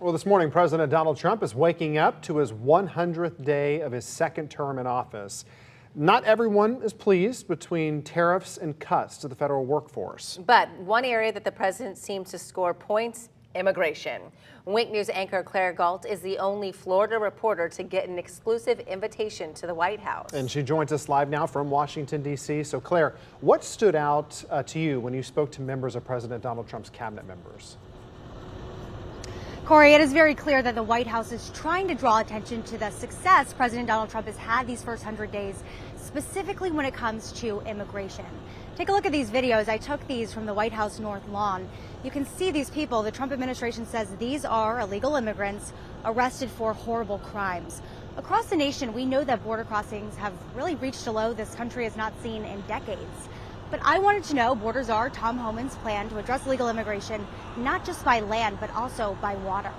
Well, this morning, President Donald Trump is waking up to his 100th day of his second term in office. Not everyone is pleased between tariffs and cuts to the federal workforce. But one area that the president seems to score points: immigration. Wink News anchor Claire Galt is the only Florida reporter to get an exclusive invitation to the White House. And she joins us live now from Washington, D.C. So, Claire, what stood out to you when you spoke to members of President Donald Trump's cabinet members? Corey, it is very clear that the White House is trying to draw attention to the success President Donald Trump has had these first 100 days, specifically when it comes to immigration. Take a look at these videos. I took these from the White House North Lawn. You can see these people. The Trump administration says these are illegal immigrants arrested for horrible crimes. Across the nation, we know that border crossings have really reached a low this country has not seen in decades. But I wanted to know Border Czar Tom Homan's plan to address illegal immigration, not just by land, but also by water.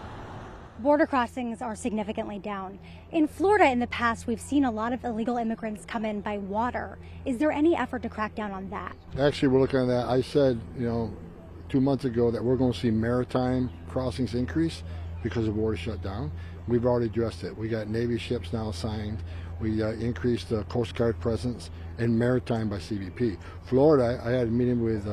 Border crossings are significantly down. In Florida in the past, we've seen a lot of illegal immigrants come in by water. Is there any effort to crack down on that? Actually, we're looking at that. I said, 2 months ago that we're going to see maritime crossings increase because the border shut down. We've already addressed it. We got Navy ships now assigned. We increased the Coast Guard presence and maritime by CBP. Florida, I had a meeting with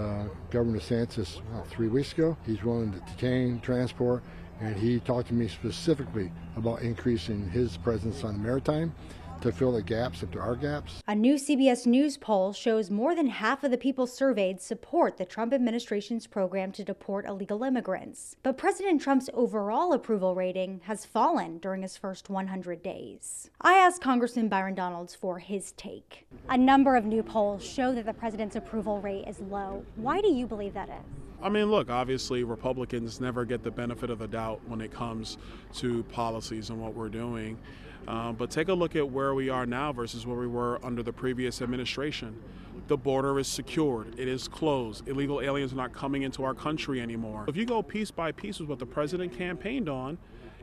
Governor DeSantis 3 weeks ago. He's willing to detain, transport, and he talked to me specifically about increasing his presence on the maritime to fill the gaps if there are gaps. A new CBS News poll shows more than half of the people surveyed support the Trump administration's program to deport illegal immigrants. But President Trump's overall approval rating has fallen during his first 100 days. I asked Congressman Byron Donalds for his take. A number of new polls show that the president's approval rate is low. Why do you believe that is? I mean, look, obviously Republicans never get the benefit of the doubt when it comes to policies and what we're doing. But take a look at where we are now versus where we were under the previous administration. The border is secured. It is closed. Illegal aliens are not coming into our country anymore. If you go piece by piece with what the president campaigned on,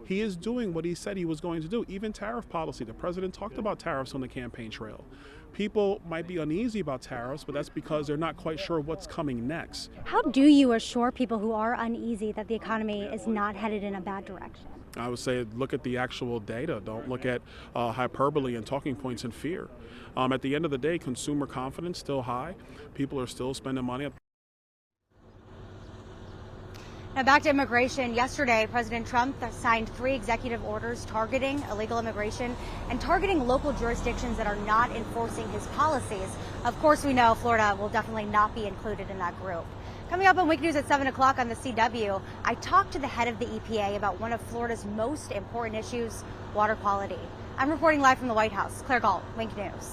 he is doing what he said he was going to do. Even tariff policy. The president talked about tariffs on the campaign trail. People might be uneasy about tariffs, but that's because they're not quite sure what's coming next. How do you assure people who are uneasy that the economy is not headed in a bad direction? I would say look at the actual data. Don't look at hyperbole and talking points and fear. At the end of the day, consumer confidence still high. People are still spending money. Now back to immigration. Yesterday, President Trump signed 3 executive orders targeting illegal immigration and targeting local jurisdictions that are not enforcing his policies. Of course, we know Florida will definitely not be included in that group. Coming up on Wink News at 7 o'clock on the CW, I talked to the head of the EPA about one of Florida's most important issues, water quality. I'm reporting live from the White House. Claire Galt, Wink News.